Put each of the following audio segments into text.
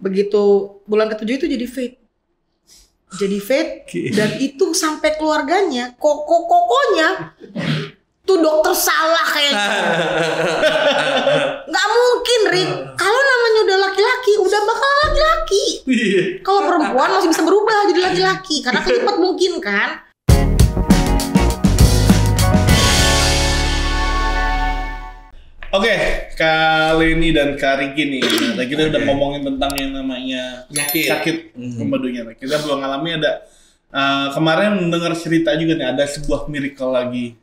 Begitu bulan ke-7 itu jadi fate. Dan itu sampai keluarganya, kokonya tuh dokter salah kayaknya. Nggak mungkin, Rick. Kalau namanya udah laki-laki, udah bakal laki-laki. Kalau perempuan masih bisa berubah jadi laki-laki, karena kelipat mungkin kan. Oke, Kak Leni dan Kak Riki nih. Nah, kita udah ngomongin tentang yang namanya sakit pembadunya. Kita belum ngalami ada kemarin mendengar cerita juga nih, ada sebuah miracle lagi,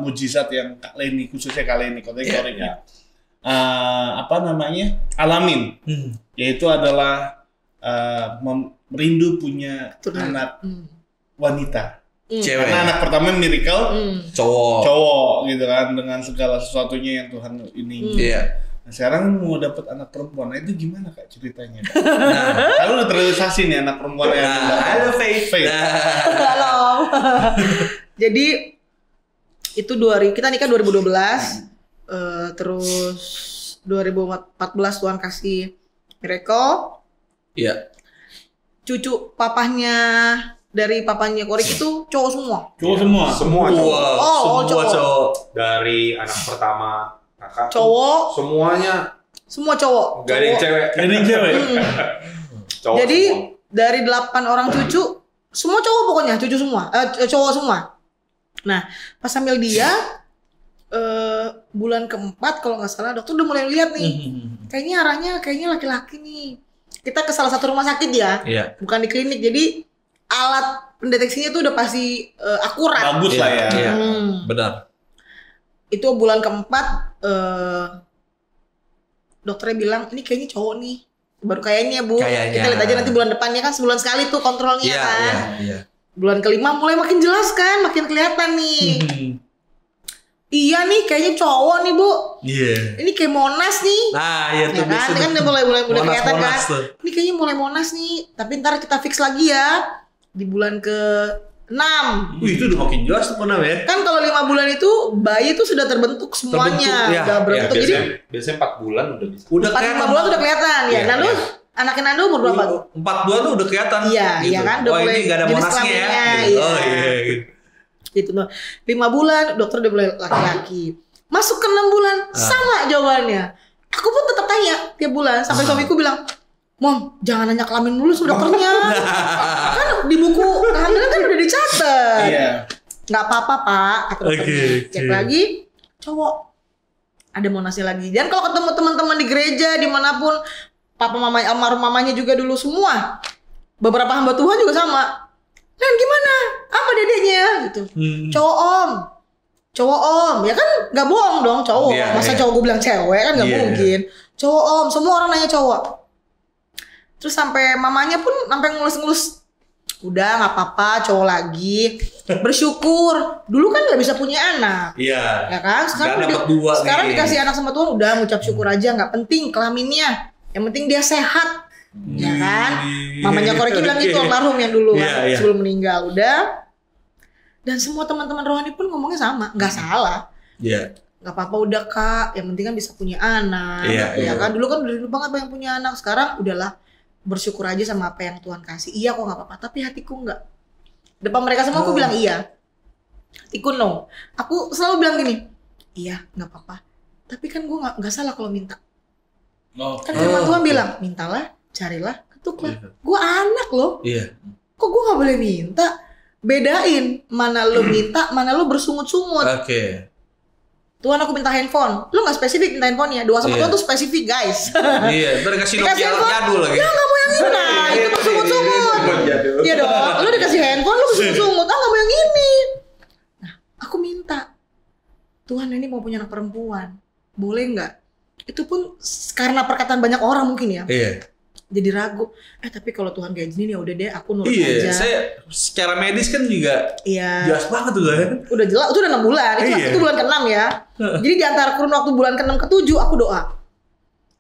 mujizat yang Kak Leni, khususnya Kak Leni, alamin. Yaitu adalah merindu punya anak wanita. Cewek. Karena anak pertama miracle cowok gitu kan, dengan segala sesuatunya yang Tuhan ini. Nah, sekarang mau dapat anak perempuan, nah itu gimana Kak ceritanya? Nah, kalau udah terrealisasi nih anak perempuan yang ada Faith. Halo. Jadi itu kita nikah 2012, terus 2014 Tuhan kasih miracle. Iya. Cucu dari papanya Korik itu cowok semua. Semua Cowok. Dari anak pertama kakak cowok. Semua cowok. Gak ada yang cewek. Cowok. Jadi semua. dari 8 orang cucu, semua cowok pokoknya, cowok semua. Nah, pas sambil dia bulan keempat kalau nggak salah dokter udah mulai lihat nih, kayaknya laki-laki nih. Kita ke salah satu rumah sakit ya, bukan di klinik. Jadi alat pendeteksinya tuh udah pasti akurat. Bagus lah ya. Iya. Benar. Itu bulan keempat dokternya bilang ini kayaknya cowok nih. Baru kayaknya Bu. Kita lihat aja nanti bulan depannya kan sebulan sekali tuh kontrolnya kan. Iya. Bulan kelima mulai makin jelas kan, makin kelihatan nih. Iya nih kayaknya cowok nih Bu. Iya. Ini kayak Monas nih. Nah, iya tuh kan? Ini kan udah mulai kelihatan kan. Tuh. Ini kayaknya mulai Monas nih. Tapi ntar kita fix lagi ya di bulan ke-6. Itu udah makin jelas tuh ya. Kan kalau 5 bulan itu bayi tuh sudah terbentuk semuanya. Udah berbentuk. Biasanya 4 bulan udah bisa. Udah 4-5 bulan udah kelihatan ya. Nando anaknya Nando umur berapa tuh? 4 bulan tuh udah kelihatan. Iya, gitu. iya kan udah mulai ini gak ada jenis monasnya ya. Gitu. Oh iya gitu. Gitu tuh. 5 bulan dokter udah mulai laki-laki. Masuk ke 6 bulan sama jawabannya. Aku pun tetap tanya tiap bulan sampai suamiku bilang, "Mom, jangan nanya kelamin dulu sama dokternya." Kan di buku kehamilan kan udah dicatat. Iya. Nggak apa-apa Pak, kata dokternya. Cek lagi, cowok. Ada monasnya lagi. Dan kalau ketemu teman-teman di gereja dimanapun, papa mama almarhum mamanya juga dulu semua. Beberapa hamba Tuhan juga sama. "Nen gimana? Apa dedeknya?" Gitu. Cowok om, ya kan nggak bohong dong cowok. Masa cowok gue bilang cewek kan nggak mungkin. Cowok om, semua orang nanya cowok. Terus sampai mamanya pun sampai ngelus-ngelus. Udah nggak apa-apa, cowok lagi. Bersyukur. Dulu kan nggak bisa punya anak. Iya. Ya kan? Sekarang dikasih anak sama Tuhan, udah ngucap syukur aja, nggak penting kelaminnya. Yang penting dia sehat. Ya kan? Mamanya Koreki bilang gitu, almarhum yang dulu kan, sebelum meninggal. Udah. Dan semua teman-teman rohani pun ngomongnya sama, nggak salah. Iya. Nggak apa-apa udah Kak, yang penting kan bisa punya anak. Ya kan? Dulu kan udah dulu banget pengen punya anak, sekarang udahlah. Bersyukur aja sama apa yang Tuhan kasih. Iya kok nggak apa-apa, tapi hatiku nggak. Depan mereka semua aku bilang iya. Hatiku no. Aku selalu bilang gini, iya nggak apa-apa. Tapi kan gue nggak salah kalau minta. Kan firman Tuhan bilang, mintalah, carilah, ketuklah. Gue anak loh. Iya. Kok gue nggak boleh minta? Bedain mana lo minta, mana lo bersungut-sungut. Oke. Tuhan aku minta handphone. Lo gak spesifik minta handphonenya. Doa sama Tuhan tuh spesifik guys. Iya. Ntar dikasih Nokia jadul lagi. Ya gak mau yang ini. Nah itu bersungut-sungut. Iya dong. Lo dikasih handphone lo bersungut-sungut. Gak mau yang ini. Nah aku minta, Tuhan ini mau punya anak perempuan. Boleh gak? Itu pun karena perkataan banyak orang mungkin ya. Iya. Jadi ragu. Tapi kalau Tuhan kayak gini ya udah deh aku nurut aja. Iya, saya secara medis kan juga jelas banget tuh kan. Udah jelas, itu udah 6 bulan. Itu bulan ke-6 ya. Jadi di antara kurun waktu bulan ke-6 ke-7 aku doa.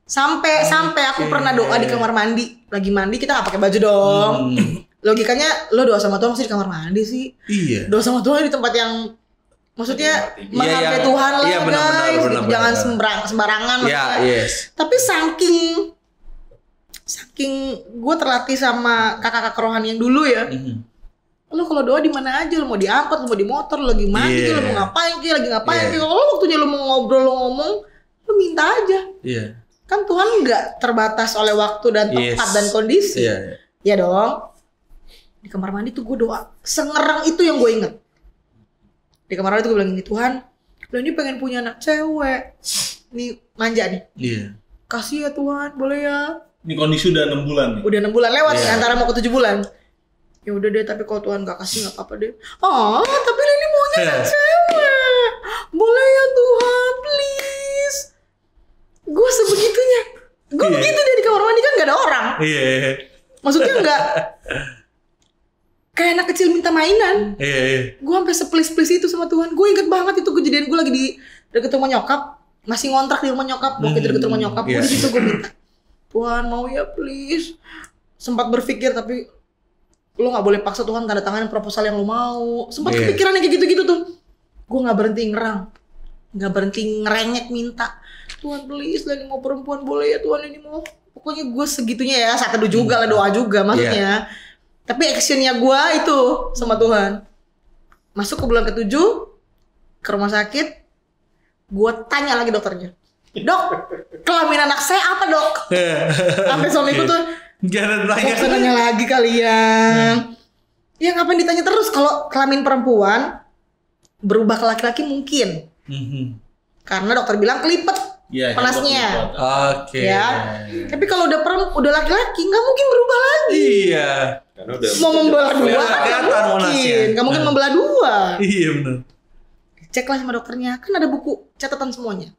Sampai aku pernah doa di kamar mandi. Lagi mandi kita gak pakai baju dong. Logikanya lo doa sama Tuhan masih di kamar mandi sih. Iya. Doa sama Tuhan di tempat yang maksudnya menghargai Tuhan lah guys. Jangan sembarangan maksudnya. Yes. Tapi saking saking gue terlatih sama kakak-kakak rohani yang dulu ya. Lu kalau doa di mana aja, lu mau diangkut, lu mau di motor, lu lagi mandi, lu mau ngapain ki, lagi ngapain ki. Kalau waktunya lu mau ngobrol, lu ngomong, lu minta aja. Kan Tuhan nggak terbatas oleh waktu dan tempat dan kondisi. Ya dong. Di kamar mandi tuh gue doa sengerang itu yang gue inget. Di kamar mandi tuh gue bilang ini, Tuhan, lo ini pengen punya anak cewek. Nih manja nih. Kasih ya Tuhan, boleh ya. Ini kondisi udah 6 bulan nih. Udah 6 bulan lewat nih, antara mau ke 7 bulan. Ya udah deh, tapi kalau Tuhan gak kasih gak apa-apa deh. Tapi ini maunya anak cewek. Boleh ya Tuhan, please. Gue sebegitunya. Gue begitu deh di kamar mandi kan gak ada orang. Maksudnya gak kayak anak kecil minta mainan. Gue sampai seplis-plis itu sama Tuhan. Gue inget banget itu kejadian gue lagi di deket rumah nyokap. Masih ngontrak di rumah nyokap. Gue deket rumah nyokap. Gue disitu gue minta, Tuhan mau ya please. Sempat berpikir tapi lo gak boleh paksa Tuhan tanda tangan proposal yang lo mau. Sempat kepikiran kayak gitu-gitu tuh. Gue gak berhenti ngerang, gak berhenti ngerengek minta, Tuhan please lagi mau perempuan boleh ya Tuhan ini mau. Pokoknya gue segitunya ya, saat teduh juga lah, doa juga maksudnya. Tapi actionnya gue itu sama Tuhan. Masuk ke bulan ke-7 ke rumah sakit, gue tanya lagi dokternya, Dok, kelamin anak saya apa dok? Sampai suamiku tuh jangan nanya lagi kalian. Ya ngapain ditanya terus, kalau kelamin perempuan berubah ke laki-laki mungkin. Karena dokter bilang kelipet panasnya. Ya. Tapi kalau udah laki-laki nggak mungkin berubah lagi. Mau membelah dua nggak mungkin. Nggak mungkin membelah dua. Iya benar. Cek lah sama dokternya, kan ada buku catatan semuanya.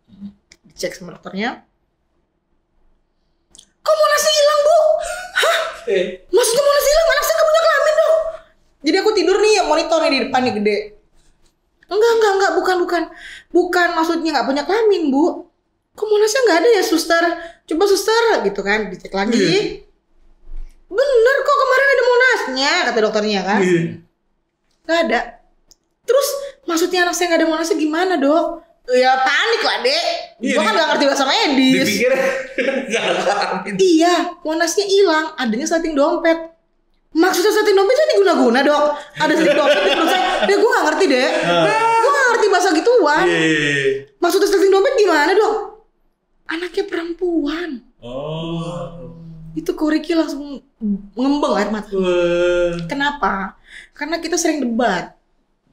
Cek sama dokternya. Kok monasnya hilang bu? Hah? Maksudnya monasnya hilang? Anak saya gak punya kelamin dong. Jadi aku tidur nih, monitornya di depan nih gede. Enggak, bukan maksudnya gak punya kelamin bu. Kok monasnya gak ada ya suster? Coba suster gitu kan, dicek lagi. Bener kok kemarin ada monasnya, kata dokternya kan. Gak ada. Terus maksudnya anak saya gak ada monasnya gimana dok? Ya panik lah dek, gue kan gak ngerti bahasa medis. Dipikir gak ada. Iya, monasnya hilang, adanya setting dompet. Maksudnya setting dompet jadi guna-guna dok. Ada setting dompet di perut saya. Gue gak ngerti dek. Gue gak ngerti bahasa gituan. Maksudnya setting dompet gimana dok? Anaknya perempuan. Itu Koriki langsung ngembeng air mata. Kenapa? Karena kita sering debat.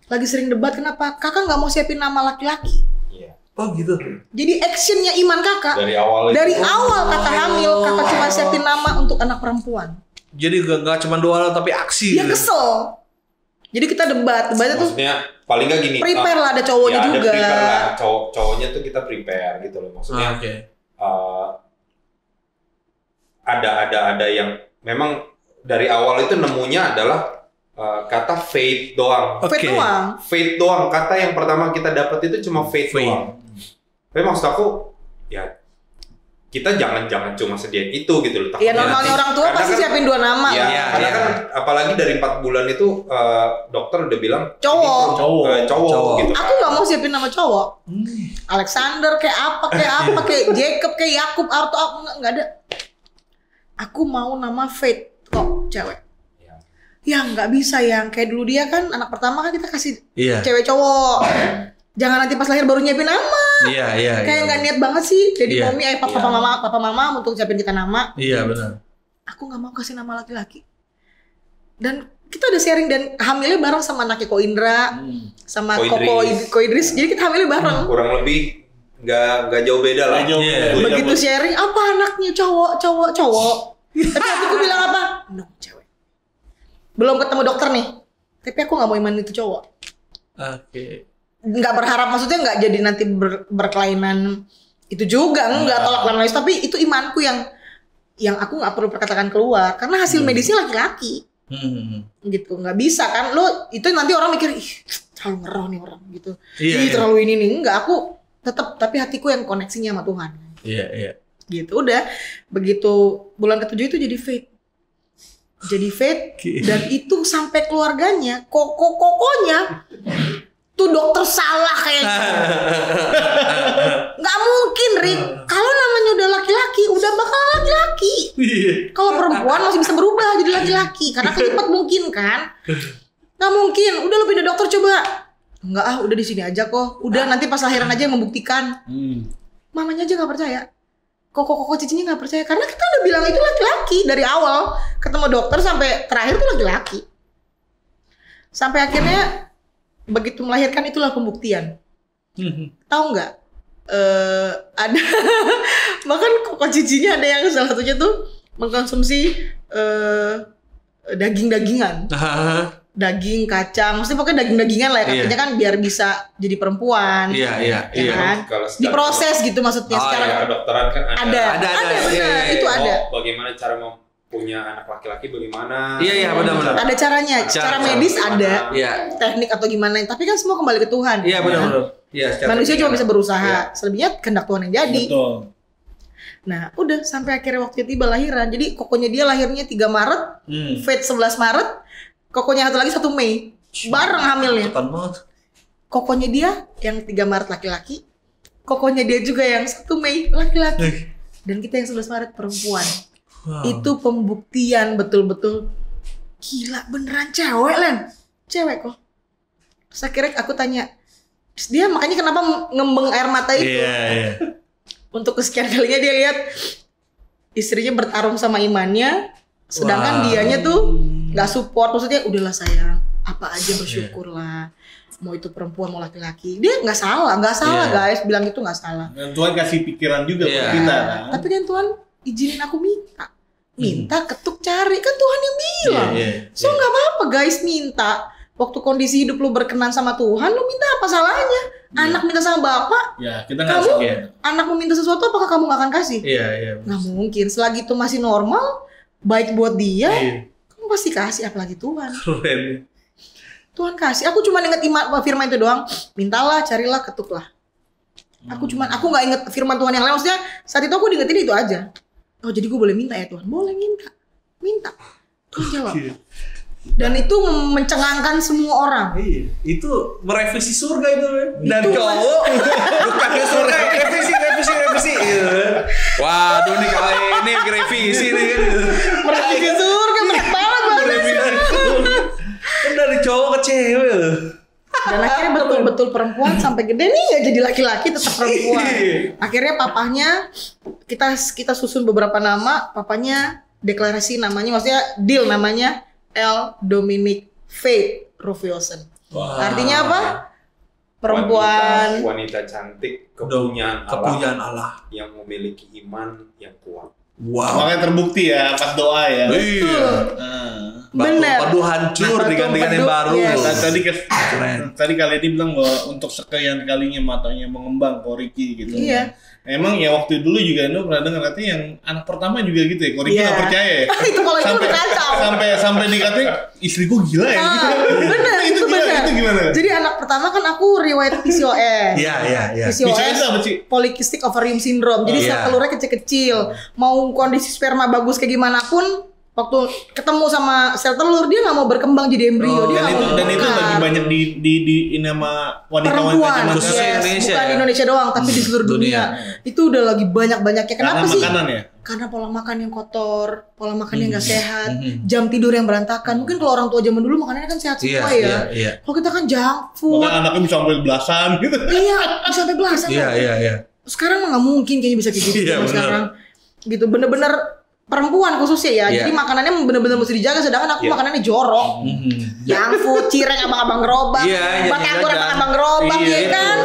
Lagi sering debat kenapa? Kakak gak mau siapin nama laki-laki. Oh gitu. Jadi actionnya iman kakak dari awal kakak hamil, kakak cuma siapin nama untuk anak perempuan. Jadi gak cuma doa tapi aksi. Dia kesel. Jadi kita debatnya tuh. Maksudnya paling gak gini. Prepare lah, ada cowoknya juga. Ada prepare lah, cowoknya tuh kita prepare gitu loh. Maksudnya ada yang memang dari awal itu nemunya adalah kata faith doang. Faith doang. Kata yang pertama kita dapat itu cuma faith doang. Tapi maksud aku ya kita jangan cuma sediain itu gitu loh. Iya normalnya orang tua pasti kan, siapin 2 nama. Karena kan apalagi dari 4 bulan itu dokter udah bilang cowok gitu. Aku nggak mau siapin nama cowok. Alexander kayak apa kayak Jacob kayak Yakub atau nggak ada. Aku mau nama Faith kok cewek. Ya nggak bisa yang kayak dulu dia kan anak pertama kan kita kasih cewek cowok. Jangan nanti pas lahir baru nyiapin nama. Kayak nggak niat banget sih. Jadi mami papa mama untuk siapin kita nama. Iya benar. Aku nggak mau kasih nama laki-laki. Dan kita udah sharing dan hamilnya bareng sama anaknya Ko Indra, sama Ko Idris. Jadi kita hamilnya bareng. Kurang lebih nggak jauh beda lah. Begitu sharing apa anaknya cowok. Tapi aku bilang apa? No, cewek. Belum ketemu dokter nih. Tapi aku nggak mau iman itu cowok. Nggak berharap, maksudnya nggak jadi nanti berkelainan itu juga, nggak tolak dan lain, tapi itu imanku yang aku nggak perlu perkatakan keluar karena hasil medisnya laki-laki. Gitu, nggak bisa kan lo itu nanti orang mikir ih terlalu ngeroh nih orang gitu, terlalu ini nih. Nggak, aku tetap, tapi hatiku yang koneksinya sama Tuhan. Gitu, udah begitu bulan ke-7 itu jadi faith dan itu sampai keluarganya kokonya tuh dokter salah kayaknya. Nggak mungkin, Rick. Kalau namanya udah laki-laki, udah bakal laki-laki. Kalau perempuan masih bisa berubah jadi laki-laki, karena cepat mungkin kan. Nggak mungkin. Udah lu pindah dokter coba. Enggak udah di sini aja kok. Udah nanti pas lahiran aja yang membuktikan. Mamanya aja nggak percaya. Koko cicinya nggak percaya karena kita udah bilang itu laki-laki dari awal. Ketemu dokter sampai terakhir tuh laki-laki. Sampai akhirnya begitu melahirkan itulah pembuktian. Tahu nggak? Ada bahkan koko cicinya ada yang salah satunya tuh mengkonsumsi daging-dagingan. Daging, kacang, maksudnya pokoknya daging-dagingan lah ya, katanya kan biar bisa jadi perempuan. Iya. Kan? Diproses gitu maksudnya secara kedokteran kan ada benar, itu ada. Bagaimana cara punya anak laki-laki bagaimana? Iya benar. Ada caranya, cara medis ada, teknik atau gimana. Tapi kan semua kembali ke Tuhan. Iya benar. Manusia cuma bisa berusaha, selebihnya kehendak Tuhan yang jadi. Betul. Nah, udah sampai akhirnya waktu tiba lahiran. Jadi kokonya dia lahirnya 3 Maret, Fate 11 Maret. Kokonya satu lagi 1 Mei. Bareng hamilnya. Kokonya dia yang 3 Maret laki-laki. Kokonya dia juga yang 1 Mei laki-laki. Dan kita yang 11 Maret perempuan. Wow. Itu pembuktian betul-betul. Gila beneran cewek, Len. Cewek kok. Terus akhirnya aku tanya. Terus dia makanya kenapa ngembeng air mata itu. Iya. Untuk kesekian kalinya dia lihat istrinya bertarung sama imannya. Sedangkan dianya tuh nggak support, maksudnya udahlah sayang, apa aja bersyukurlah, mau itu perempuan mau laki-laki, dia nggak salah guys, bilang itu nggak salah. Dan Tuhan kasih pikiran juga buat kita kan. Tapi kan Tuhan izinin aku minta ketuk cari, kan Tuhan yang bilang. So nggak apa-apa guys minta. Waktu kondisi hidup lu berkenan sama Tuhan, lu minta apa salahnya? Anak minta sama bapak, kita nggak salah. Anak mau minta sesuatu, apakah kamu nggak akan kasih? Nggak mungkin. Selagi itu masih normal, baik buat dia. Pasti kasih, apalagi Tuhan. Tuhan kasih. Aku cuma inget firman itu doang. Mintalah, carilah, ketuklah. Aku nggak inget firman Tuhan yang lain. Maksudnya saat itu aku diingetin itu aja. Oh jadi gue boleh minta ya Tuhan? Boleh minta. Tuhan jawab. Dan itu mencengangkan semua orang. Itu merevisi surga itu. Dan cowok bukan ke surga, revisi. Waduh nih kali ini revisi nih kan. Merevisi surga berat banget. Kan dari cowok ke cewek. Dan akhirnya betul-betul perempuan sampai gede nih nggak jadi laki-laki, tetap perempuan. Akhirnya papahnya kita susun beberapa nama. Papanya deklarasi namanya, maksudnya deal namanya L. Dominic Faith Ruth Wilson. Artinya apa? Perempuan wanita cantik kepunyaan Allah yang memiliki iman yang kuat. Makanya terbukti ya pas doa ya. Benar. Batu hancur digantikan yang baru. Tadi kali ini bilang bahwa untuk sekian kalinya matanya mengembang Koriki gitu. Iya. Emang ya waktu dulu juga Endo pernah dengar katanya yang anak pertama juga gitu ya. Koriki nggak percaya ya. Itu kalau itu udah kacau. Sampai dikatain istriku gila ya. Gitu. Benar. Itu gimana? Jadi anak pertama kan aku riwayat PCOS. Iya. PCOS apa sih? Polycystic ovarium syndrome. Jadi sel telurnya kecil-kecil. Mau kondisi sperma bagus kayak gimana pun, waktu ketemu sama sel telur dia nggak mau berkembang jadi embrio. Dia nggak mau. Dan itu lagi banyak di nama wanita-wanita khusus Indonesia. Bukan di Indonesia doang, tapi di seluruh dunia. Itu udah lagi banyak-banyaknya. Kenapa sih? Makanan ya? Karena pola makan yang kotor, pola makan yang nggak sehat, jam tidur yang berantakan. Mungkin kalau orang tua zaman dulu makanannya kan sehat semua ya. Kalau kita kan junk food. Maka anaknya bisa sampai belasan gitu. Iya, bisa sampai belasan. Iya. Sekarang mah nggak mungkin kayaknya bisa kayak gitu sekarang. Gitu bener-bener perempuan khususnya ya. Jadi makanannya bener-bener mesti dijaga. Sedangkan aku makanannya jorok. Junk food, cireng abang-abang gerobak, batagor abang-abang gerobak ya kan.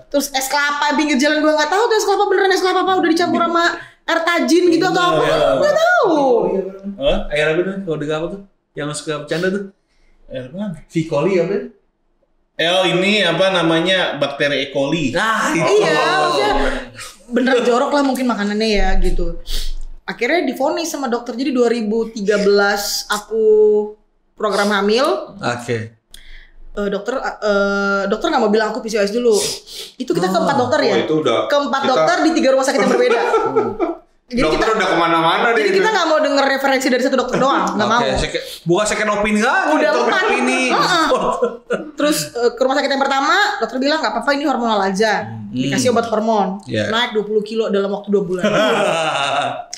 Terus es kelapa pinggir jalan gue nggak tahu tuh es kelapa beneran es kelapa apa udah dicampur sama air tajin gitu atau apa? Nggak tahu. Air apa tuh? Kalau dengar apa tuh? Yang suka bercanda tuh? Air mana? V. coli apa? Ini apa namanya bakteri E. coli. Nah, iya, maksudnya beneran jorok lah mungkin makanannya ya gitu. Akhirnya divonis sama dokter. Jadi 2013 aku program hamil. Oke. Dokter nggak mau bilang aku PCOS dulu. Itu kita ke 4 dokter ya. Itu udah ke 4 dokter di 3 rumah sakit yang berbeda. Dokter udah kemana-mana deh. Jadi kita nggak mau denger referensi dari satu dokter doang, nggak mau. Bukan second opinion kan? Udah dokter ini. Terus ke rumah sakit yang pertama, dokter bilang nggak apa-apa ini hormonal aja. Dikasih obat hormon, naik 20 kilo dalam waktu 2 bulan.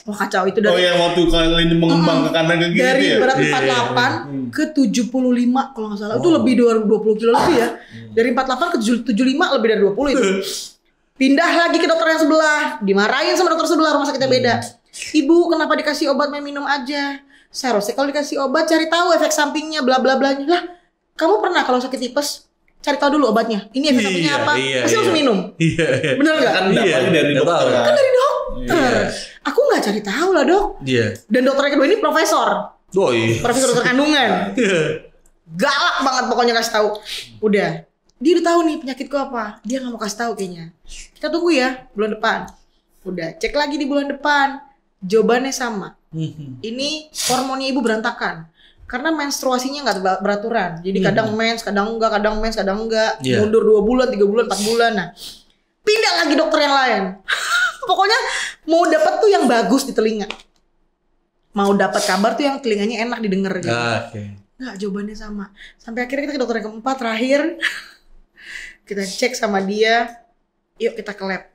Wah kacau itu dari. Oh yang waktu kalian ini mengembang ke kanan ke kiri dari ya? berat 48 ke 75 kalau nggak salah. Itu lebih 20 kilo lebih ya. Dari 48 ke 75 lebih dari 20 itu. Pindah lagi ke dokter yang sebelah, dimarahin sama dokter sebelah, rumah sakitnya beda. Ibu kenapa dikasih obat main minum aja? Seharusnya kalau dikasih obat cari tahu efek sampingnya bla bla bla. Lah, kamu pernah kalau sakit tipes cari tahu dulu obatnya. Ini efek sampingnya apa? Pasti langsung minum. Bener nggak? Kan dari dokter. Kan dari dokter. Aku nggak cari tahu lah dok. Dan dokter yang kedua ini profesor. Profesor dokter kandungan. Galak banget pokoknya kasih tahu. Udah. Dia udah tahu nih penyakitku apa. Dia nggak mau kasih tahu kayaknya. Kita tunggu ya bulan depan. Udah cek lagi di bulan depan. Jawabannya sama. Ini hormonnya ibu berantakan. Karena menstruasinya nggak beraturan. Jadi kadang mens, kadang enggak, kadang mens, kadang enggak. Mundur 2 bulan, 3 bulan, 4 bulan. Nah, pindah lagi dokter yang lain. Pokoknya mau dapat tuh yang bagus di telinga. Mau dapat kabar tuh yang telinganya enak didengar gitu. Nggak, jawabannya sama. Sampai akhirnya kita ke dokter yang keempat terakhir. Kita cek sama dia, yuk kita ke lab.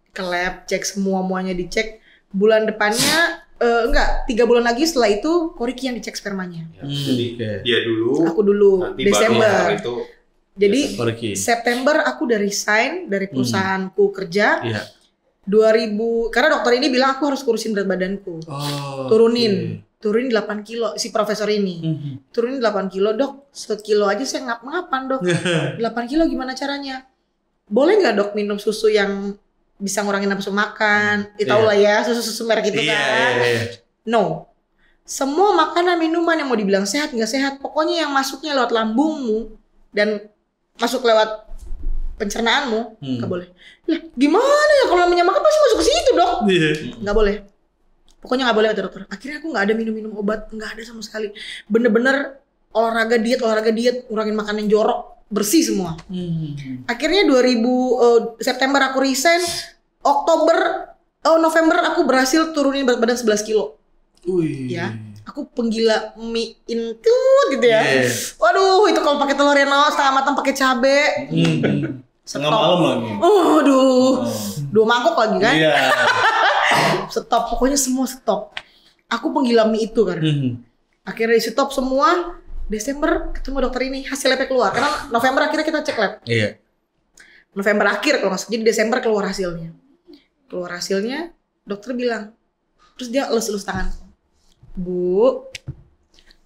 Ke lab, cek semua-muanya dicek. Bulan depannya, 3 bulan lagi setelah itu, Koriki yang dicek spermanya. Jadi dia dulu, aku dulu, Desember. Itu, jadi September aku udah resign dari perusahaanku kerja. 2000, karena dokter ini bilang aku harus kurusin berat badanku. Turunin 8 kilo si profesor ini. Turunin 8 kilo dok, 1 kilo aja saya ngap-ngapan dok. 8 kilo gimana caranya? Boleh nggak dok minum susu yang bisa ngurangin nafsu makan? Tahu lah ya susu-susu merek itu kan. No. Semua makanan minuman yang mau dibilang sehat nggak sehat, pokoknya yang masuknya lewat lambungmu dan masuk lewat pencernaanmu nggak boleh. Lah gimana ya kalau namanya makan pasti masuk ke situ dok? Nggak boleh. Pokoknya nggak boleh kata dokter. Akhirnya aku nggak ada minum obat, nggak ada sama sekali. Bener-bener olahraga diet, ngurangin makanan jorok, bersih semua. Akhirnya September aku resign, November aku berhasil turunin berat badan 11 kilo. Ya, aku penggila mie intut gitu ya. Waduh, itu kalau pakai telur Reno setengah matang pakai cabe. Setengah malam lagi. 2 mangkok lagi kan? Stop, pokoknya semua stop. Aku penggila mie itu kan. Akhirnya di stop semua. Desember ketemu dokter ini, hasil labnya keluar. Karena November akhirnya kita cek lab. November akhir kalau nggak salah. Jadi Desember keluar hasilnya. Dokter bilang, terus dia elus-elus tangan. Bu,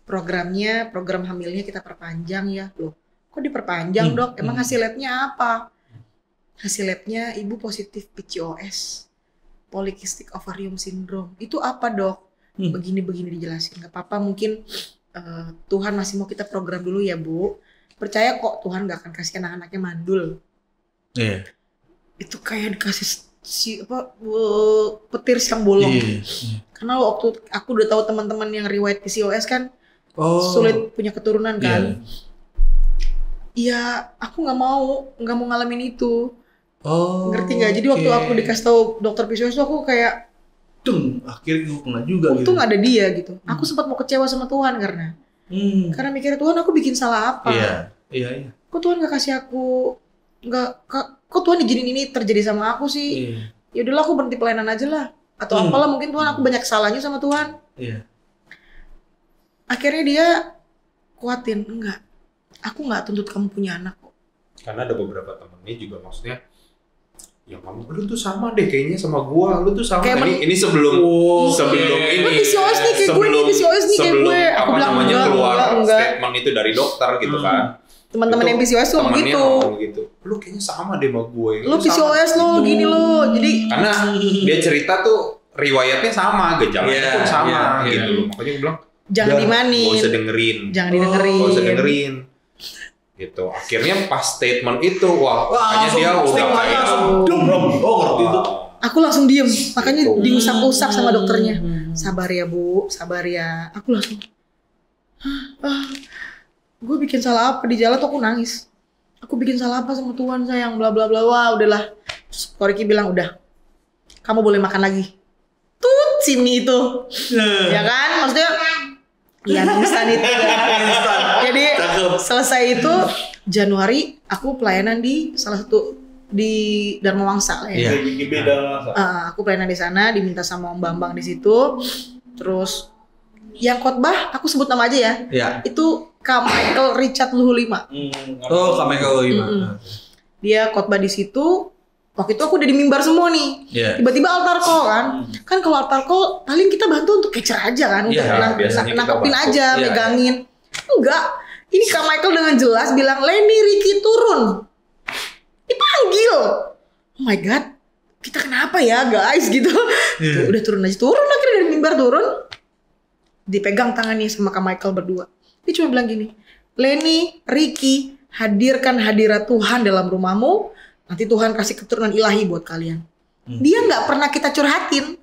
program hamilnya kita perpanjang ya. Loh, kok diperpanjang dok? Emang hasil labnya apa? Hasil labnya ibu positif PCOS. Polycystic ovarium syndrome. Itu apa dok? Begini-begini dijelasin. Gak apa-apa mungkin Tuhan masih mau kita program dulu ya bu. Percaya kok Tuhan gak akan kasih anak-anaknya mandul. Itu kayak dikasih petir siang bolong. Karena waktu aku udah tahu teman-teman yang riwayat PCOS kan sulit punya keturunan kan. Iya, aku nggak mau ngalamin itu. Ngerti nggak? Jadi waktu aku dikasih tahu dokter PCOS aku kayak akhirnya gue kena juga untung ada dia gitu. Aku sempat mau kecewa sama Tuhan karena mikirnya Tuhan aku bikin salah apa? Iya. Kok Tuhan nggak kasih aku kok Tuhan izinin ini terjadi sama aku sih? Ya udahlah aku berhenti pelayanan aja lah. Atau apalah mungkin Tuhan aku banyak salahnya sama Tuhan. Akhirnya dia kuatin, enggak. Aku nggak tuntut kamu punya anak kok. Karena ada beberapa temennya juga maksudnya, ya kamu lu tuh sama deh kayaknya sama gua, lu tuh sama. Ini sebelum ini. Lu PCOS nih kayak gue nih, PCOS nih kayak gue. Aku bilang keluar statement itu dari dokter gitu kan. Teman-teman yang PCOS tuh gitu. Lu kayaknya sama deh sama gue. Lu PCOS lo gini lo. Jadi karena dia cerita tuh riwayatnya sama, gejalanya pun sama gitu. Makanya gue bilang jangan dimanin. Gak usah dengerin. Jangan didengerin. Gitu. Akhirnya pas statement itu, makanya dia udah kayak ngerti itu. Aku langsung diem, makanya diusap-usap sama dokternya. Sabar ya bu, sabar ya. Aku langsung, gue bikin salah apa di jalan tuh aku nangis. Aku bikin salah apa sama Tuhan sayang, bla bla bla. Wah udahlah. Terus Koriki bilang udah, kamu boleh makan lagi. sini itu. Ya kan? Maksudnya ya instan itu. Jadi selesai itu Januari aku pelayanan di salah satu di Dharma Wangsa lah ya. Aku pelayanan di sana, diminta sama Om Bambang di situ. Terus yang khotbah aku sebut nama aja ya. Itu Kak Michael Richard Luhulima. Oh, Kak Michael Luhulima. Dia khotbah di situ. Waktu itu aku udah di mimbar semua nih. Tiba-tiba altar call kan. Kan kalau altar call paling kita bantu untuk kecer aja kan, untuk nangkepin aja, megangin. Enggak. Ini Kak Michael dengan jelas bilang, "Leni, Ricky turun." Dipanggil. Oh my god. Kita kenapa ya, guys gitu. Tuh, udah turun akhirnya dari mimbar turun. Dipegang tangannya sama Kak Michael berdua. Dia cuma bilang gini, "Leni, Ricky, hadirkan hadirat Tuhan dalam rumahmu. Nanti Tuhan kasih keturunan ilahi buat kalian." Dia nggak pernah kita curhatin.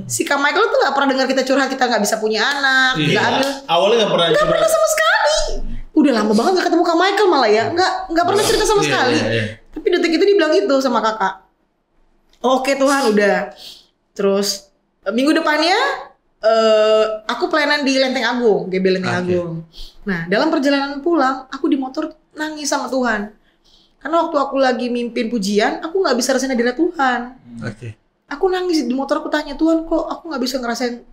Si Kak Michael tuh nggak pernah dengar kita curhat, kita nggak bisa punya anak, nggak ambil. Awalnya nggak pernah sama sekali. Udah lama banget nggak ketemu Kak Michael malah ya, nggak pernah cerita sama sekali. Tapi detik itu dia bilang itu sama kakak. Oke Tuhan udah. Terus minggu depannya aku pelayanan di Lenteng Agung, GB Lenteng Agung. Nah dalam perjalanan pulang aku di motor nangis sama Tuhan. Karena waktu aku lagi mimpin pujian, aku nggak bisa rasain hadirat Tuhan. Aku nangis di motor, aku tanya Tuhan, kok aku nggak bisa ngerasain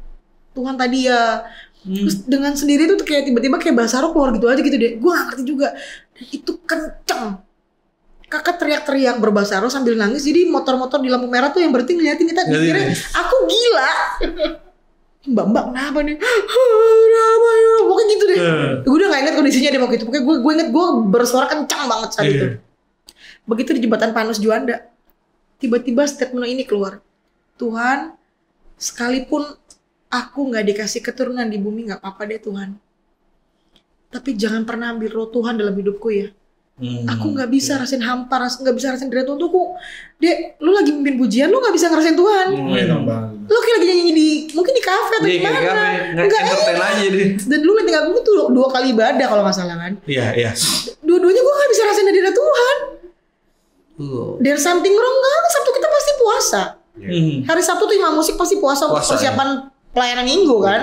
Tuhan tadi ya. Terus dengan sendiri tuh kayak tiba-tiba kayak bahasa roh keluar gitu aja gitu deh. Gue gak ngerti juga. Dan itu kenceng. Kakak teriak-teriak berbahasa roh sambil nangis. Jadi motor-motor di lampu merah tuh yang berhenti ngeliatin kita. Kira aku gila. Mbak kenapa nih? Kenapa ya? Pokoknya gitu deh. Gue udah gak inget kondisinya deh waktu itu. Pokoknya gue inget gue bersuara kencang banget saat itu. Begitu di jembatan Panus Juanda, tiba-tiba statement ini keluar. Tuhan, sekalipun aku gak dikasih keturunan di bumi, gak apa-apa deh Tuhan. Tapi jangan pernah ambil roh Tuhan dalam hidupku ya. Aku gak bisa rasain hampa, gak bisa rasain hadirat Tuhan. Dek, lu lagi mimpin pujian, lu gak bisa ngerasain Tuhan. Lu kayak lagi nyanyi di, mungkin di kafe atau di mana. Enggak aja deh. Dan lu nanti aku tuh 2 kali ibadah kalau gak salah kan. Iya. Dua-duanya gue gak bisa rasain hadirat Tuhan. There's something wrong kan? Sabtu kita pasti puasa. Hari Sabtu tuh imam musik pasti puasa untuk persiapan pelayanan minggu kan.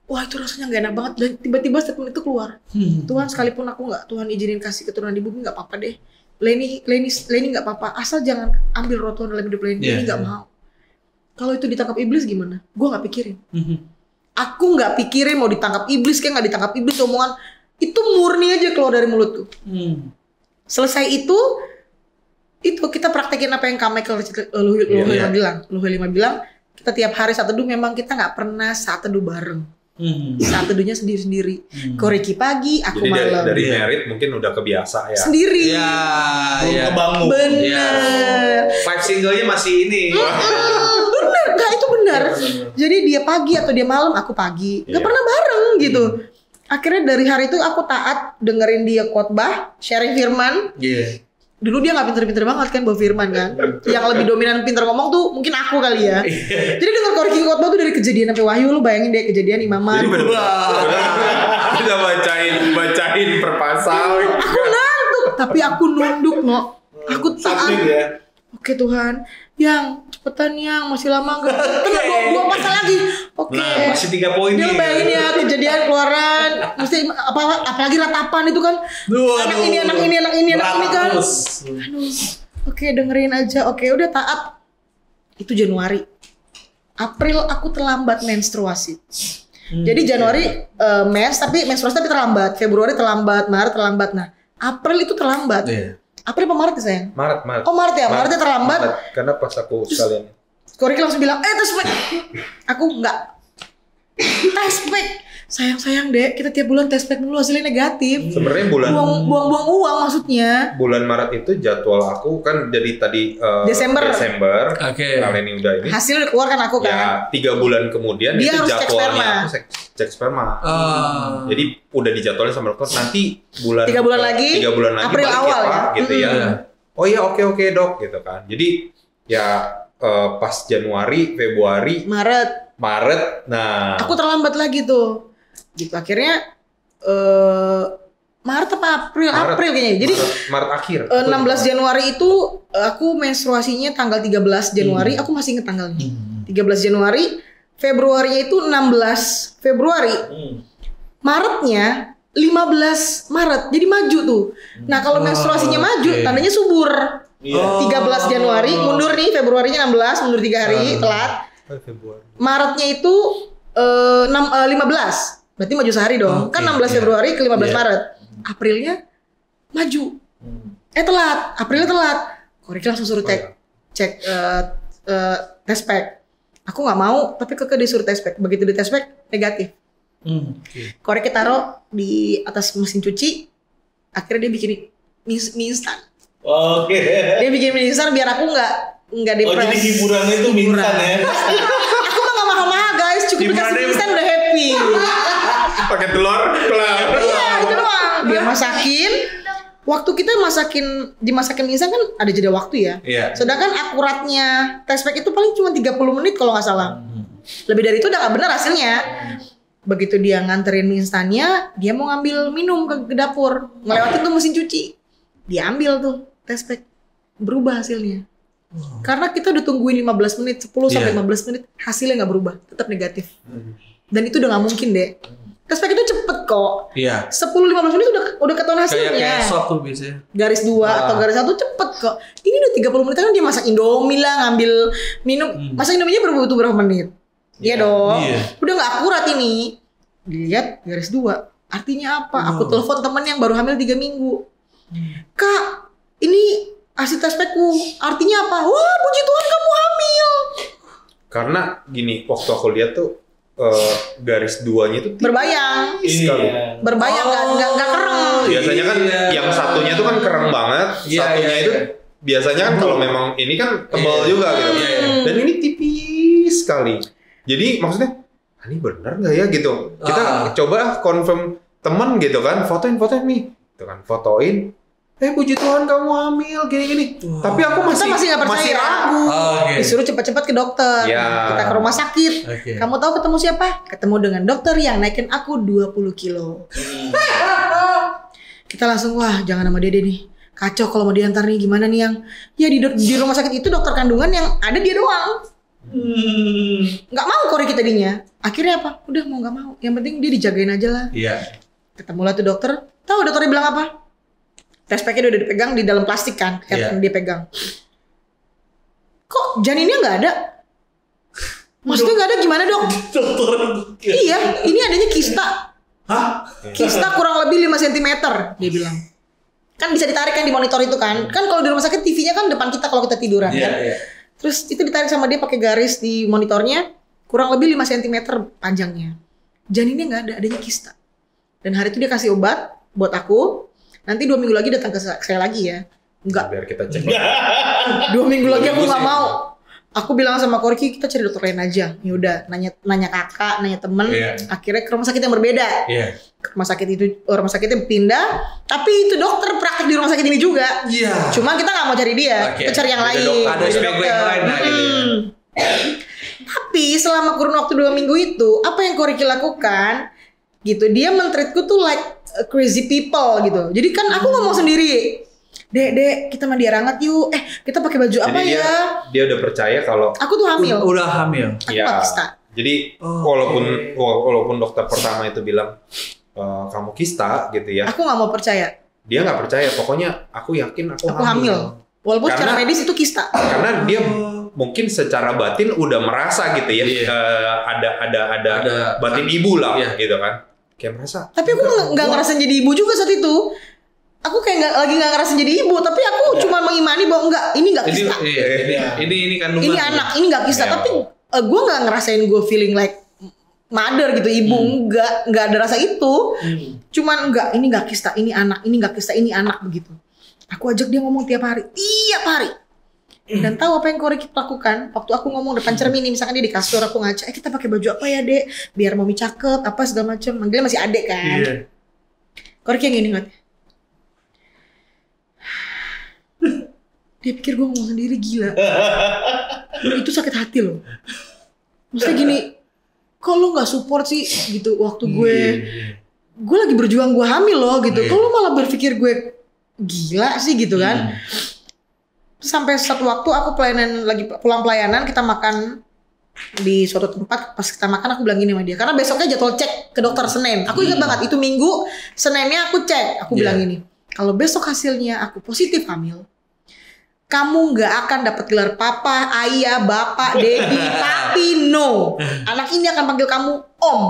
Wah itu rasanya gak enak banget. Dan tiba-tiba statement itu keluar. Tuhan sekalipun aku gak, Tuhan izinin kasih keturunan di bumi gak apa-apa deh. Leni gak apa-apa. Asal jangan ambil roh Tuhan dalam hidup Leni. Leni gak mau. Kalau itu ditangkap iblis gimana? Gue gak pikirin. Aku gak pikirin mau ditangkap iblis kayak gak ditangkap iblis. Omongan itu murni aja keluar dari mulutku. Selesai itu kita praktekin apa yang Kak Michael Luhulima bilang. Kita tiap hari saat teduh memang kita nggak pernah saat teduh bareng. Saat teduhnya sendiri-sendiri. Kau Ricky pagi, aku malam. Dari merit mungkin udah kebiasa ya. Sendiri. Belum kebangun. Bener. 5 singlenya masih ini. Bener, nggak itu benar. Jadi dia pagi atau dia malam, aku pagi. Nggak pernah bareng gitu. Akhirnya dari hari itu aku taat dengerin dia khotbah, sharing firman. Dulu dia gak pinter-pinter banget kan bawa firman kan. Yang lebih dominan pinter ngomong tuh mungkin aku kali ya. Jadi denger Korking khotbah tuh dari Kejadian sampai Wahyu. Lu bayangin deh Kejadian imaman. Jadi udah bacain per pasal. Aku ngantuk tapi aku nunduk no. Aku taat. Oke Tuhan, yang cepetan yang masih lama enggak. Tenang dua pasal lagi. Oke. Nah, masih 3 poin nih. Dia bayangin ya Kejadian Keluaran. Mesti apalagi ratapan itu kan. Anak ini kan. Aduh. Oke, dengerin aja. Oke, udah taat. Itu Januari. April aku terlambat menstruasi. Jadi Januari tapi menstruasi tapi terlambat. Februari terlambat, Maret terlambat. Nah, April itu terlambat. April apa Maret ya sayang? Maret. Oh Maret ya, Maretnya terlambat. Karena pas aku sekalian. Koriki langsung bilang, tes pack. Aku enggak. Tes pack. Sayang dek, kita tiap bulan tes pack dulu hasilnya negatif. Sebenarnya buang-buang uang maksudnya. Bulan Maret itu jadwal aku kan dari tadi Desember. Kalian ini udah ini. Hasil udah keluar kan aku kan. Ya 3 bulan kemudian dia itu harus jadwalnya aku cek sperma. Jadi udah dijadwalin sama dokter nanti 3 bulan lagi April awal ya gitu ya. Oh iya oke dok gitu kan. Jadi ya pas Januari, Februari, Maret. Nah, aku terlambat lagi tuh. Gitu akhirnya Maret apa April kayaknya. Jadi Maret akhir. 16 Januari itu aku menstruasinya tanggal 13 Januari, aku masih inget tanggalnya. Januari, Februarinya itu 16 Februari. Maretnya 15 Maret. Jadi maju tuh. Nah, kalau menstruasinya maju, tandanya subur. 13 Januari, mundur nih, Februarinya 16, mundur 3 hari, telat. Maretnya itu 15. Berarti maju sehari dong. Kan 16 Februari ke 15 Maret. Aprilnya maju. Telat. Aprilnya telat. Korek langsung suruh cek test pack. Aku nggak mau, tapi Keke disuruh test pack. Begitu di test pack negatif. Korek taruh di atas mesin cuci. Akhirnya dia bikin mie instan. Dia bikin mie instan biar aku nggak depres. Jadi hiburannya itu mie instan ya. Aku mah nggak mahal-mahal guys, cukup dikasih mie instan udah happy. Pakai telur. Iya, itu doang. Dia masakin. Waktu kita dimasakin mie instan kan ada jeda waktu ya. Sedangkan akuratnya test pack itu paling cuma 30 menit kalau nggak salah. Lebih dari itu udah nggak benar hasilnya. Begitu dia nganterin mie instannya, dia mau ngambil minum ke dapur, ngelewatin tuh mesin cuci. Dia ambil tuh test pack, berubah hasilnya. Karena kita udah tungguin 15 menit, 10 sampai 15 menit, hasilnya nggak berubah, tetap negatif. Dan itu udah nggak mungkin deh. Test pack itu cepet kok. 10-15 menit udah ketahuan hasilnya. Kayak swab tuh biasanya. Garis 2 atau garis 1 cepet kok. Ini udah 30 menit kan dia masak Indomie lah, ngambil minum. Masak Indominya butuh berapa menit? Iya dong. Udah gak akurat ini. Dilihat garis 2. Artinya apa? Aku telepon temen yang baru hamil 3 minggu. Kak, ini hasil tes packku. Artinya apa? Wah, puji Tuhan kamu hamil. Karena gini, waktu aku lihat tuh garis 2-nya itu berbayang. Berbayang gak kereng. Biasanya kan yang satunya tuh kan kereng banget. Satunya itu biasanya kan kalau memang ini kan tebal juga gitu. Dan ini tipis sekali. Jadi maksudnya, ini benar nggak ya gitu? Kita coba confirm temen gitu kan, fotoin nih, itu kan fotoin. Puji Tuhan kamu hamil gini. Tapi aku masih nggak percaya. Masih ragu. Disuruh cepat-cepat ke dokter. Kita ke rumah sakit. Kamu tahu ketemu siapa? Ketemu dengan dokter yang naikin aku 20 kilo. Kita langsung wah jangan sama Dede nih. Kacau kalau mau diantar nih gimana nih yang ya di rumah sakit itu dokter kandungan yang ada dia doang. Nggak mau Korek tadinya. Akhirnya apa? Udah mau nggak mau. Yang penting dia dijagain aja lah. Ketemulah tuh dokter. Tahu dokternya bilang apa? Test packnya udah dipegang di dalam plastik kan. Kayak dia pegang. Kok janinnya nggak ada? Maksudnya nggak ada gimana dok? Iya, ini adanya kista. Kista kurang lebih 5 cm dia bilang. Kan bisa ditarik kan di monitor itu kan. Kan kalau di rumah sakit TV-nya kan depan kita kalau kita tiduran kan. Terus itu ditarik sama dia pakai garis di monitornya kurang lebih 5 cm panjangnya. Janinnya nggak ada, adanya kista. Dan hari itu dia kasih obat buat aku. Nanti 2 minggu lagi datang ke saya lagi ya. Enggak. Biar kita cek. 2 minggu lagi aku nggak mau. Aku bilang sama Korki kita cari dokter lain aja. Ya udah nanya kakak, nanya temen. Akhirnya ke rumah sakit yang berbeda. Rumah sakitnya pindah. Tapi itu dokter praktek di rumah sakit ini juga. Cuma kita nggak mau cari dia. Kita cari yang lain. Ada dokter yang lain gitu. Tapi selama kurun waktu 2 minggu itu, apa yang Korki lakukan? Gitu, dia men-treatku tuh like crazy people gitu. Jadi kan aku ngomong sendiri. Dek, kita mandi air hangat yuk. Kita pakai baju apa ya? Dia udah percaya kalau aku tuh hamil. Udah hamil. Iya. Jadi walaupun dokter pertama itu bilang kamu kista gitu ya. Aku nggak mau percaya. Dia nggak percaya. Pokoknya aku yakin aku hamil. Walaupun secara medis itu kista. Karena dia mungkin secara batin udah merasa gitu ya. Ada batin ibu lah gitu kan. Kayak merasa. Tapi aku nggak ngerasa jadi ibu juga saat itu. Aku kayak lagi nggak ngerasa jadi ibu, tapi aku cuma mengimani bahwa ini nggak kista. Ini kandungan. Ini anak, ini nggak kista. Tapi gue nggak ngerasain gue feeling like mother gitu, ibu. Nggak ada rasa itu. Cuman ini nggak kista, ini anak, ini nggak kista, ini anak begitu. Aku ajak dia ngomong tiap hari. Dan tahu apa yang Korek lakukan? Waktu aku ngomong depan cermin nih, misalkan dia di kasur, aku ngaca, kita pakai baju apa ya dek? Biar mami cakep, apa segala macam. Manggilnya masih adek kan? Korek yang gini nggak? Dia pikir gue ngomong sendiri, gila. Itu sakit hati loh. Maksudnya gini, kok lo gak support sih gitu waktu gue lagi berjuang, gue hamil loh gitu. Kok lo malah berpikir gue gila sih gitu kan. Sampai satu waktu aku lagi pulang pelayanan, kita makan di suatu tempat pas kita makan aku bilang gini sama dia karena besoknya jadwal cek ke dokter Senin. Aku ingat banget itu Minggu, Seninnya aku cek. Aku bilang gini, kalau besok hasilnya aku positif hamil, kamu nggak akan dapat gelar papa, ayah, bapak, daddy, tapi no. Anak ini akan panggil kamu om.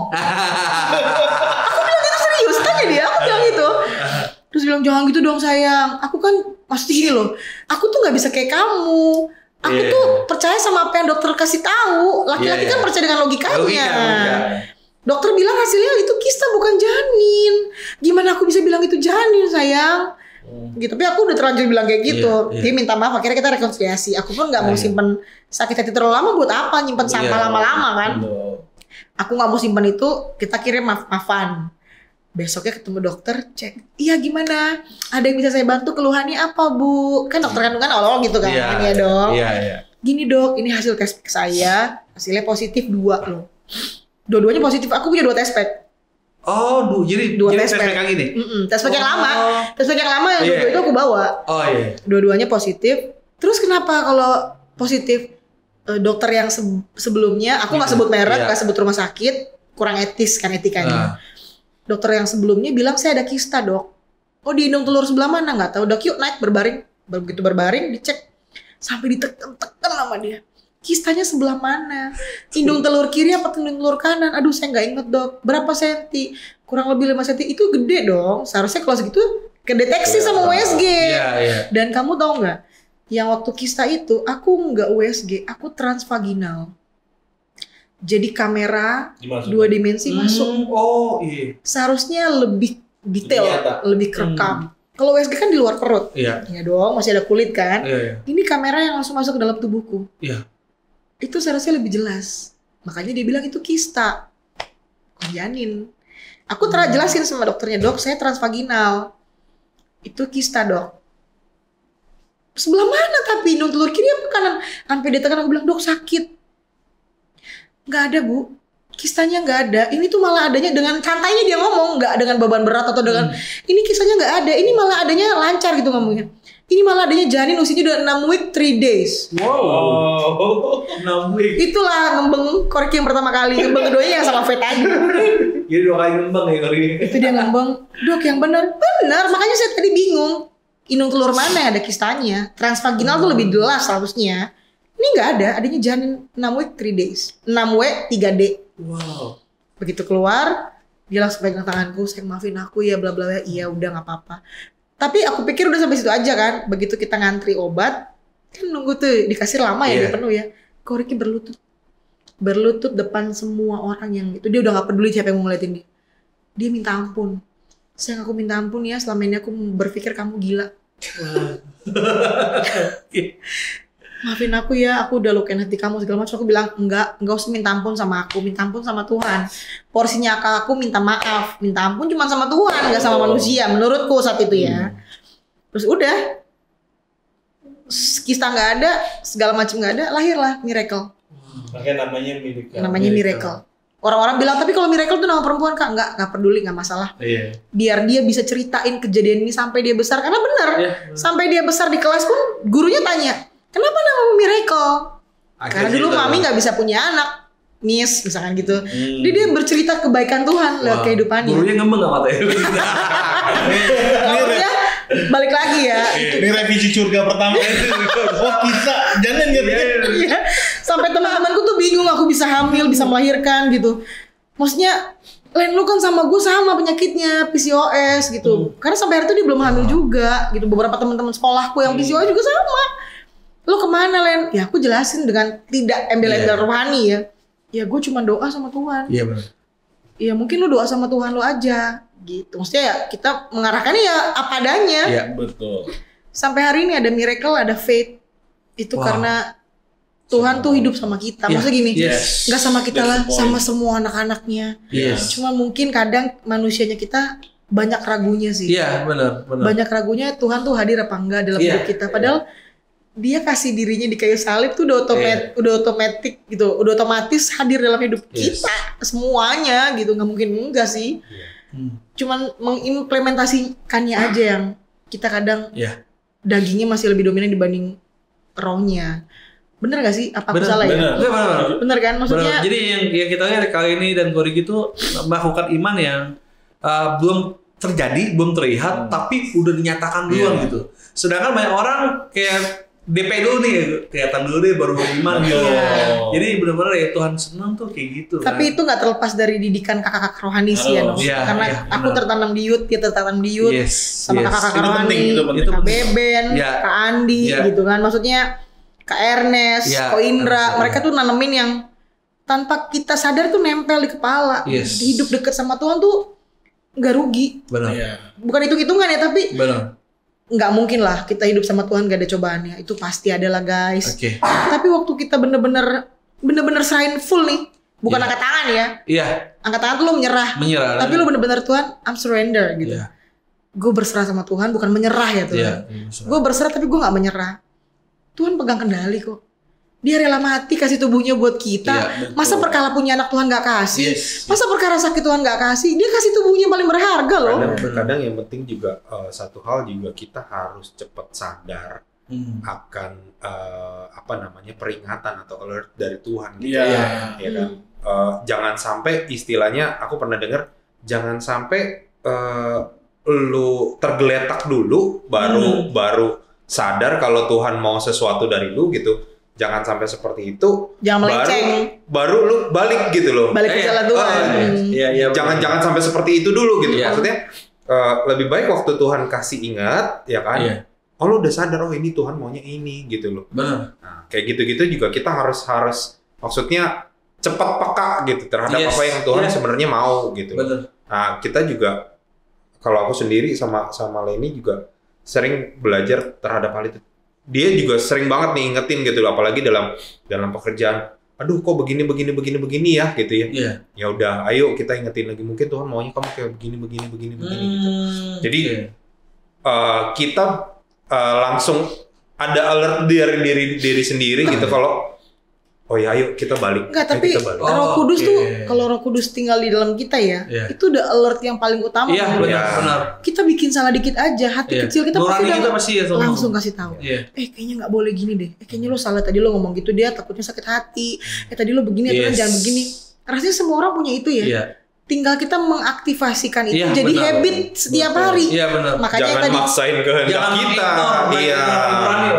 Aku bilang itu serius, tanya dia. Aku bilang itu. Terus bilang jangan gitu dong sayang. Aku kan pasti gini loh. Aku tuh nggak bisa kayak kamu. Aku tuh percaya sama apa yang dokter kasih tahu. Laki-laki kan percaya dengan logikanya. Dokter bilang hasilnya itu kista bukan janin. Gimana aku bisa bilang itu janin sayang? Gitu, tapi aku udah terlanjur bilang kayak gitu. Dia minta maaf, akhirnya kita rekonsiliasi. Aku pun nggak mau simpen sakit hati terlalu lama. Buat apa nyimpen sampah lama-lama kan? Aku nggak mau simpen itu. Kita kirim maaf-maafan. Besoknya ketemu dokter, cek. Iya gimana? Ada yang bisa saya bantu? Keluhannya apa bu? Kan dokter kandungan awal-awal gitu kan? Iya dok. Gini dok, ini hasil tes pack saya. Hasilnya positif 2 loh. Dua-duanya positif. Aku punya 2 tes pack. Oh, jadi 2 tes pack yang ini? Tes pack yang lama. Tes pack yang lama yang dua itu aku bawa. Dua-duanya positif. Terus kenapa kalau positif dokter yang sebelumnya, aku nggak sebut merek, nggak sebut rumah sakit, kurang etis kan etikanya. Dokter yang sebelumnya bilang saya ada kista dok. Oh di hidung telur sebelah mana nggak tahu. Dok yuk naik berbaring. Begitu berbaring dicek sampai ditekan sama dia. Kistanya sebelah mana? Hidung telur kiri apa hidung telur kanan? Aduh saya nggak inget dok. Berapa senti? Kurang lebih 5 senti. Itu gede dong. Seharusnya kalau segitu kedeteksi sama USG. Dan kamu tahu nggak? Yang waktu kista itu aku nggak USG, aku transvaginal. Jadi kamera 2 dimensi masuk. Seharusnya lebih detail, lebih kerekam. Kalau USG kan di luar perut. Iya dong, masih ada kulit kan. Ini kamera yang langsung masuk ke dalam tubuhku. Itu seharusnya lebih jelas. Makanya dia bilang itu kista, bukan janin. Aku jelasin sama dokternya, dok saya transvaginal. Itu kista dok. Sebelah mana tapi? Hidung telur kiri apa kanan? Sampai dia tekan aku bilang, dok sakit. Nggak ada bu. Kistanya nggak ada. Ini tuh malah adanya dengan santainya dia ngomong. Nggak dengan beban berat atau dengan ini kistanya nggak ada. Ini malah adanya lancar gitu ngomongnya. Ini malah adanya janin usianya udah 6 week 3 days. Wow. 6 week. Itulah ngembeng korek yang pertama kali. Ngembeng keduanya yang sama Fed tadi. Jadi 2 kali ngembeng ya korek. Itu dia ngembeng. Dok yang benar. Benar. Makanya saya tadi bingung. Hidung telur mana yang ada kistanya. Transvaginal tuh lebih jelas seharusnya. Ini nggak ada. Adanya janin 6 week 3 days. 6 week 3 D. Wow. Begitu keluar. Dia langsung pegang tanganku. Sayang maafin aku ya bla bla. Iya udah nggak apa-apa. Tapi aku pikir udah sampai situ aja kan. Begitu kita ngantri obat, kan nunggu tuh dikasih lama ya dia penuh ya. Kok Ricky berlutut depan semua orang yang itu. Dia udah gak peduli siapa yang mau ngeliatin dia. Dia minta ampun. Sayang aku minta ampun ya, selama ini aku berpikir kamu gila. Maafin aku ya, aku udah lukain hati kamu segala macam. Aku bilang enggak usah minta ampun sama aku, minta ampun sama Tuhan. Porsinya aku minta maaf, minta ampun cuma sama Tuhan, enggak sama manusia menurutku saat itu ya. Terus udah, kista nggak ada, segala macam nggak ada, lahirlah Miracle. Makanya namanya Miracle. Namanya Miracle. Orang-orang bilang tapi kalau Miracle tuh nama perempuan kak, nggak peduli, nggak masalah. Biar dia bisa ceritain kejadian ini sampai dia besar, karena benar, sampai dia besar di kelas pun gurunya tanya. Kenapa namamu Miracle? Karena dulu mami nggak bisa punya anak, Miss misalkan gitu. Jadi dia bercerita kebaikan Tuhan lewat kehidupannya. Gurunya ngembeng nggak matanya? Gurunya balik lagi ya. Ini revisi surga pertama itu. Oh kita jangan gitu. Iya. Sampai teman-temanku tuh bingung aku bisa hamil, bisa melahirkan gitu. Maksudnya Len lu kan sama gue sama penyakitnya PCOS gitu. Karena sampai hari itu dia belum hamil juga gitu. Beberapa teman-teman sekolahku yang PCOS juga sama. Lu kemana Len? Ya aku jelasin dengan tidak embel-embel rohani ya. Ya gue cuma doa sama Tuhan. Iya benar. Ya mungkin lu doa sama Tuhan lu aja gitu. Maksudnya ya kita mengarahkannya ya apa adanya. Iya betul. Sampai hari ini ada miracle, ada faith. Itu karena Tuhan tuh hidup sama kita. Maksudnya gini, nggak sama kita lah, sama semua anak-anaknya. Cuma mungkin kadang manusianya kita banyak ragunya sih. Iya benar. Banyak ragunya Tuhan tuh hadir apa enggak dalam hidup kita. Padahal dia kasih dirinya di kayu salib tuh udah otomatis gitu, udah otomatis hadir dalam hidup kita semuanya gitu, nggak mungkin enggak sih. Cuman mengimplementasikannya aja yang kita kadang dagingnya masih lebih dominan dibanding rohnya. Bener gak sih? Apa aku salah ya? Bener kan? Maksudnya. Bener. Jadi yang kita lihat kali ini dan Kori gitu melakukan iman yang belum terjadi, belum terlihat, tapi udah dinyatakan duluan gitu. Sedangkan banyak orang kayak DP dulu nih, kelihatan dulu deh baru beriman gitu. Jadi benar-benar ya Tuhan senang tuh kayak gitu. Tapi itu nggak terlepas dari didikan kakak-kakak rohani sih ya, karena aku tertanam di youth, dia tertanam di youth, sama kakak-kakak rohani, Kak Beben, Kak Andi, gitu kan. Maksudnya Kak Ernest, Ko Indra, mereka tuh nanemin yang tanpa kita sadar tuh nempel di kepala. Hidup deket sama Tuhan tuh nggak rugi. Benar. Bukan hitung-hitungan ya, tapi benar. Nggak mungkin lah kita hidup sama Tuhan gak ada cobaannya. Itu pasti ada lah guys. Tapi waktu kita bener-bener serahin full nih, bukan angkat tangan ya. Angkat tangan tuh lo menyerah. Tapi lo bener-bener Tuhan, I'm surrender gitu. Gue berserah sama Tuhan, bukan menyerah ya Tuhan. Gue berserah tapi gue nggak menyerah. Tuhan pegang kendali kok. Dia rela mati kasih tubuhnya buat kita. Masa perkara punya anak Tuhan gak kasih? Masa perkara sakit Tuhan gak kasih? Dia kasih tubuhnya paling berharga loh. Kadang yang penting juga satu hal juga kita harus cepat sadar akan peringatan atau alert dari Tuhan gitu ya kan. Jangan sampai istilahnya aku pernah dengar jangan sampai lu tergeletak dulu baru sadar kalau Tuhan mau sesuatu dari lu gitu. Jangan sampai seperti itu. Jangan melenceng. Baru lu balik gitu loh. Balik ke jalan Tuhan. Jangan sampai seperti itu dulu gitu. Maksudnya lebih baik waktu Tuhan kasih ingat, ya kan? Oh lu udah sadar, oh ini Tuhan maunya ini gitu loh. Benar. Nah, kayak gitu-gitu juga kita harus maksudnya cepat peka gitu terhadap apa yang Tuhan sebenarnya mau gitu. Benar. Nah kita juga kalau aku sendiri sama Leni juga sering belajar terhadap hal itu. Dia juga sering banget nih ingetin gitu loh, apalagi dalam pekerjaan. Aduh, kok begini ya gitu ya. Ya udah, ayo kita ingetin lagi. Mungkin Tuhan maunya kamu kayak begini gitu. Jadi kita langsung ada alert dari diri sendiri gitu kalau oh ya ayo kita balik. Enggak, tapi Roh Kudus tuh kalau Roh Kudus tinggal di dalam kita ya, itu udah alert yang paling utama. Iya, benar. Kita bikin salah dikit aja, hati kecil kita pasti langsung kasih tahu. Kayaknya nggak boleh gini deh. Kayaknya lo salah tadi lo ngomong gitu, dia takutnya sakit hati. Tadi lo begini, jangan begini. Rasanya semua orang punya itu ya. Tinggal kita mengaktifasikan itu jadi habit setiap hari. Makanya jangan tadi maksain kehendak kita.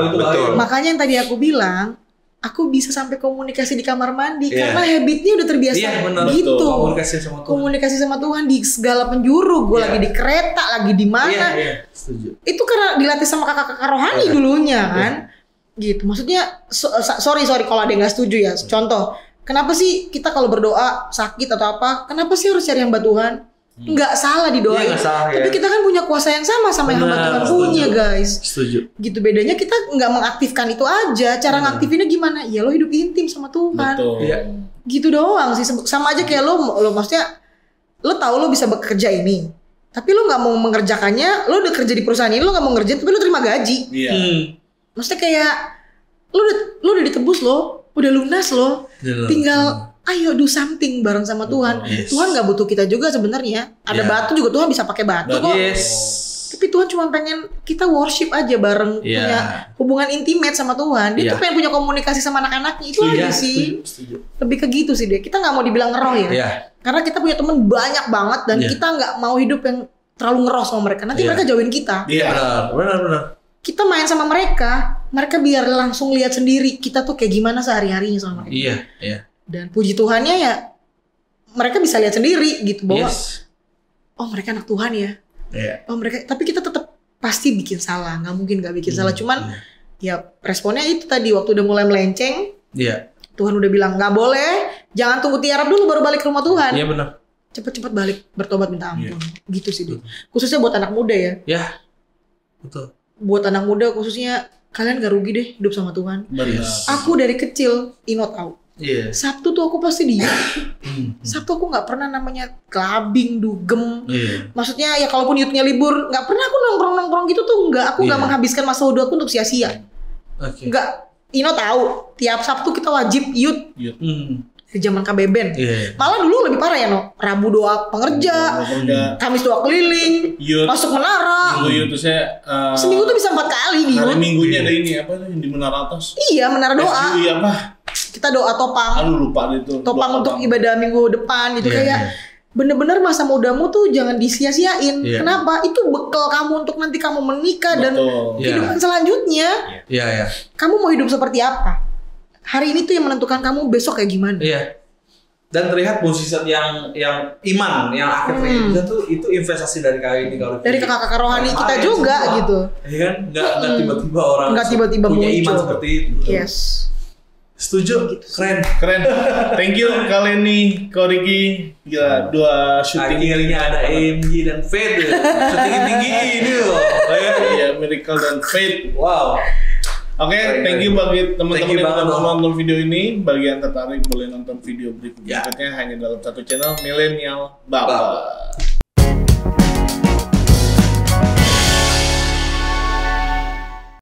Betul. Makanya yang tadi aku bilang, aku bisa sampai komunikasi di kamar mandi karena habitnya udah terbiasa gitu. Komunikasi sama Tuhan di segala penjuru. Gue lagi di kereta, lagi di mana. Setuju. Itu karena dilatih sama kakak-kakak rohani dulunya kan. Gitu. Maksudnya sorry kalau ada yang nggak setuju ya. Contoh, kenapa sih kita kalau berdoa sakit atau apa, kenapa sih harus cari hamba Tuhan? Nggak salah didoain, tapi kita kan punya kuasa yang sama yang hamba Tuhan punya guys. Setuju. Gitu bedanya kita nggak mengaktifkan itu aja. Cara ngaktifinnya gimana? Ya lo hidup intim sama Tuhan. Gitu doang sih. Sama aja kayak lo maksudnya lo tahu lo bisa bekerja ini, tapi lo nggak mau mengerjakannya. Lo udah kerja di perusahaan ini, lo nggak mau ngerjain, tapi lo terima gaji. Maksudnya kayak lo udah ditebus lo, udah lunas lo, tinggal ayo do something bareng sama Tuhan. Tuhan nggak butuh kita juga sebenarnya. Ada batu juga Tuhan bisa pakai batu kok. Tapi Tuhan cuma pengen kita worship aja bareng, punya hubungan intimate sama Tuhan. Dia tuh pengen punya komunikasi sama anak-anaknya itu aja sih. Lebih ke gitu sih dia. Kita nggak mau dibilang ngeroh ya. Karena kita punya temen banyak banget dan kita nggak mau hidup yang terlalu ngeroh sama mereka. Nanti mereka jauhin kita. Benar. Kita main sama mereka biar langsung lihat sendiri kita tuh kayak gimana sehari-harinya sama mereka. Dan puji Tuhannya ya mereka bisa lihat sendiri gitu bahwa oh mereka anak Tuhan ya. Oh mereka, tapi kita tetap pasti bikin salah, nggak mungkin nggak bikin salah. Cuman ya responnya itu tadi waktu udah mulai melenceng. Tuhan udah bilang nggak boleh, jangan tunggu tiarap dulu baru balik ke rumah Tuhan. Iya benar. Cepet-cepet balik bertobat minta ampun. Gitu sih dia. Khususnya buat anak muda ya. Betul. Buat anak muda khususnya kalian gak rugi deh hidup sama Tuhan. Aku dari kecil Ino tahu. Sabtu tuh aku pasti di Sabtu aku nggak pernah namanya clubbing, dugem. Maksudnya ya kalaupun youth-nya libur, nggak pernah aku nongkrong gitu tuh nggak. Aku nggak menghabiskan masa wudhu aku untuk sia-sia. Nggak. Ino tahu tiap Sabtu kita wajib youth. Dari zaman KBBN. Malah dulu lebih parah ya, no. Rabu doa pengerja, Kamis doa keliling, masuk menara. Yud tuh saya seminggu tuh bisa 4 kali di hari Minggunya ada ini apa tuh di menara atas. Iya, menara doa. Iya apa? Kita doa topang. Aduh lupa itu. Topang untuk ibadah minggu depan gitu kayak bener-bener masa mudamu tuh jangan disia-siain. Kenapa? Itu bekal kamu untuk nanti kamu menikah dan kehidupan selanjutnya. Kamu mau hidup seperti apa? Hari ini tuh yang menentukan kamu besok kayak gimana. Dan terlihat musisi yang iman, yang akhirnya kita tuh itu investasi dari kali ini kalau dari kakak-kakak rohani kita juga gitu. Iya kan? Nggak tiba-tiba orang punya iman seperti itu. Yes. Setuju, gitu. Keren. Thank you kali ini Koriki. Gila, 2 syuting. Akhirnya ada AMG dan Fate. Syuting tinggi ini loh. Iya, Miracle dan Fate. Wow. Oke, thank you bagi teman-teman yang udah nonton video ini. Bagi yang tertarik boleh nonton video berikutnya hanya dalam satu channel Millennial Bapak.